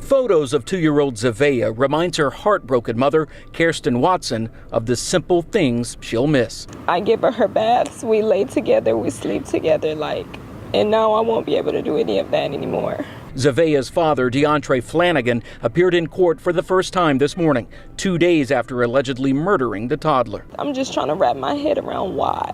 Photos of 2-year-old Zavea reminds her heartbroken mother, Kirsten Watson, of the simple things she'll miss. I give her baths, we lay together, we sleep together, and now I won't be able to do any of that anymore. Zavea's father, DeAndre Flanagan, appeared in court for the first time this morning, 2 days after allegedly murdering the toddler. I'm just trying to wrap my head around why.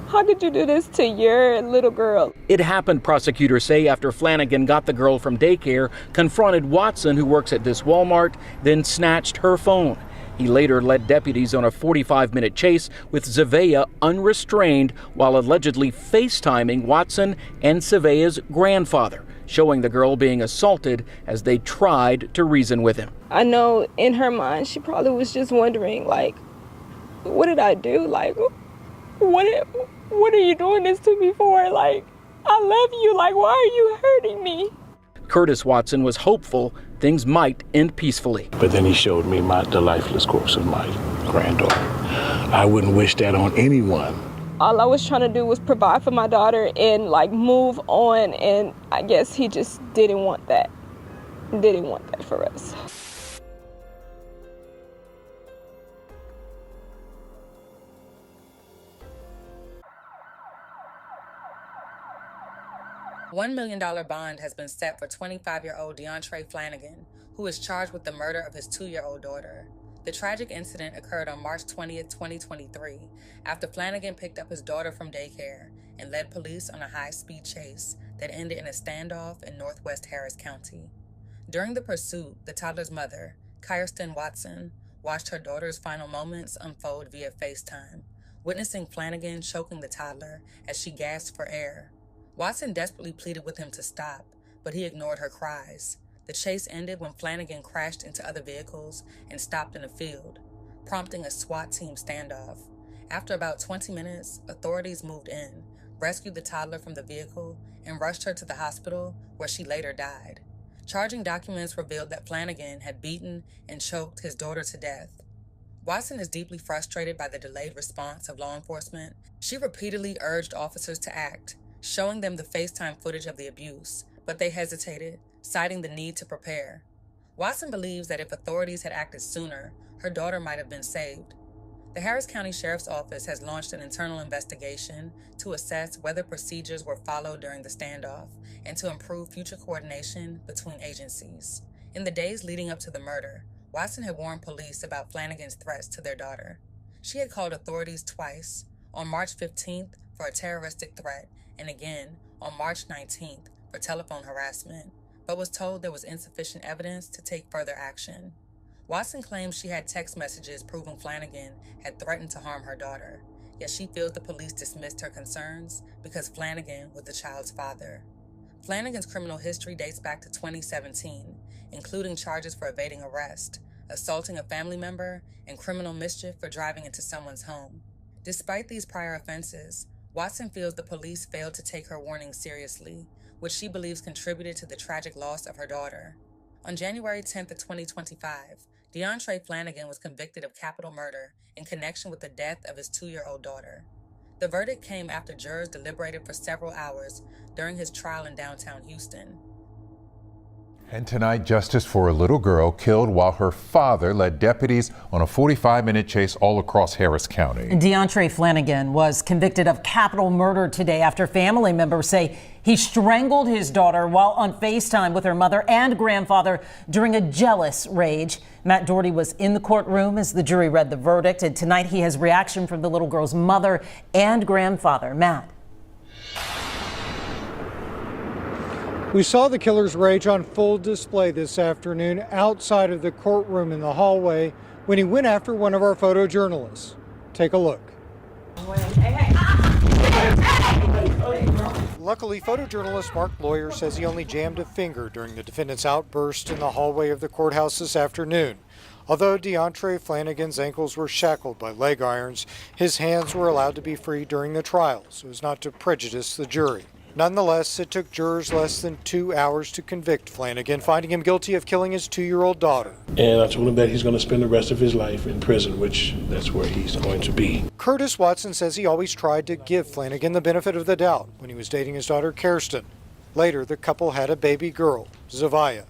How could you do this to your little girl? It happened, prosecutors say, after Flanagan got the girl from daycare, confronted Watson, who works at this Walmart, then snatched her phone. He later led deputies on a 45-minute chase with Zavea unrestrained while allegedly FaceTiming Watson and Zavea's grandfather, showing the girl being assaulted as they tried to reason with him. I know in her mind she probably was just wondering, what did I do? What are you doing this to me for? I love you. Why are you hurting me? Curtis Watson was hopeful things might end peacefully. But then he showed me the lifeless corpse of my granddaughter. I wouldn't wish that on anyone. All I was trying to do was provide for my daughter and move on, and I guess he just didn't want that. Didn't want that for us. $1 million bond has been set for 25-year-old DeAndre Flanagan, who is charged with the murder of his 2-year-old daughter. The tragic incident occurred on March 20th, 2023, after Flanagan picked up his daughter from daycare and led police on a high-speed chase that ended in a standoff in northwest Harris County. During the pursuit, the toddler's mother, Kirsten Watson, watched her daughter's final moments unfold via FaceTime, witnessing Flanagan choking the toddler as she gasped for air. Watson desperately pleaded with him to stop, but he ignored her cries. The chase ended when Flanagan crashed into other vehicles and stopped in a field, prompting a SWAT team standoff. After about 20 minutes, authorities moved in, rescued the toddler from the vehicle, and rushed her to the hospital, where she later died. Charging documents revealed that Flanagan had beaten and choked his daughter to death. Watson is deeply frustrated by the delayed response of law enforcement. She repeatedly urged officers to act, showing them the FaceTime footage of the abuse, but they hesitated, citing the need to prepare. Watson believes that if authorities had acted sooner, her daughter might have been saved. The Harris County Sheriff's Office has launched an internal investigation to assess whether procedures were followed during the standoff and to improve future coordination between agencies. In the days leading up to the murder, Watson had warned police about Flanagan's threats to their daughter. She had called authorities twice, on March 15th for a terroristic threat and again on March 19th for telephone harassment, but was told there was insufficient evidence to take further action. Watson claims she had text messages proving Flanagan had threatened to harm her daughter, yet she feels the police dismissed her concerns because Flanagan was the child's father. Flanagan's criminal history dates back to 2017, including charges for evading arrest, assaulting a family member, and criminal mischief for driving into someone's home. Despite these prior offenses, Watson feels the police failed to take her warning seriously, which she believes contributed to the tragic loss of her daughter. On January 10th of 2025, DeAndre Flanagan was convicted of capital murder in connection with the death of his 2-year-old daughter. The verdict came after jurors deliberated for several hours during his trial in downtown Houston. And tonight, justice for a little girl killed while her father led deputies on a 45-minute chase all across Harris County. DeAndre Flanagan was convicted of capital murder today after family members say he strangled his daughter while on FaceTime with her mother and grandfather during a jealous rage. Matt Doherty was in the courtroom as the jury read the verdict, and tonight he has reaction from the little girl's mother and grandfather. Matt. We saw the killer's rage on full display this afternoon outside of the courtroom in the hallway when he went after one of our photojournalists. Take a look. Luckily, photojournalist Mark Lawyer says he only jammed a finger during the defendant's outburst in the hallway of the courthouse this afternoon. Although DeAndre Flanagan's ankles were shackled by leg irons, his hands were allowed to be free during the trial so as not to prejudice the jury. Nonetheless, it took jurors less than 2 hours to convict Flanagan, finding him guilty of killing his 2-year-old daughter. And I told him that he's going to spend the rest of his life in prison, which that's where he's going to be. Curtis Watson says he always tried to give Flanagan the benefit of the doubt when he was dating his daughter Kirsten. Later, the couple had a baby girl, Zavea.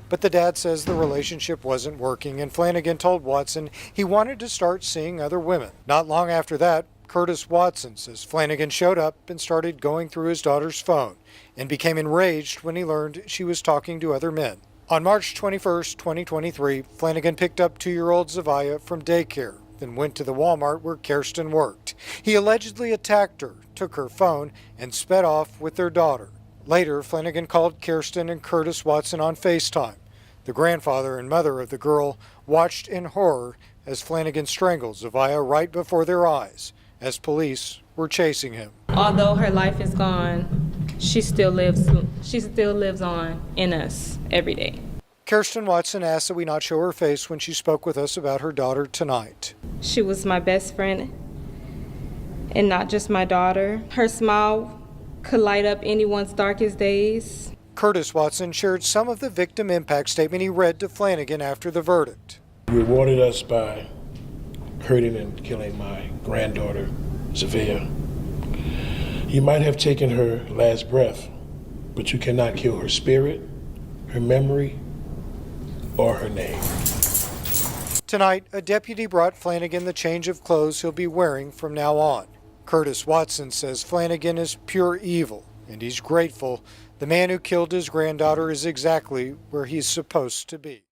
But the dad says the relationship wasn't working, and Flanagan told Watson he wanted to start seeing other women. Not long after that, Curtis Watson says Flanagan showed up and started going through his daughter's phone and became enraged when he learned she was talking to other men. On March 21, 2023, Flanagan picked up 2-year-old Zavia from daycare, then went to the Walmart where Kirsten worked. He allegedly attacked her, took her phone, and sped off with their daughter. Later, Flanagan called Kirsten and Curtis Watson on Facetime. The grandfather and mother of the girl watched in horror as Flanagan strangled Zavia right before their eyes, as police were chasing him. Although her life is gone, she still lives on in us every day. Kirsten Watson asked that we not show her face when she spoke with us about her daughter tonight. She was my best friend, and not just my daughter. Her smile could light up anyone's darkest days. Curtis Watson shared some of the victim impact statement he read to Flanagan after the verdict. You rewarded us by hurting and killing my granddaughter, Zavia. You might have taken her last breath, but you cannot kill her spirit, her memory, or her name. Tonight, a deputy brought Flanagan the change of clothes he'll be wearing from now on. Curtis Watson says Flanagan is pure evil, and he's grateful the man who killed his granddaughter is exactly where he's supposed to be.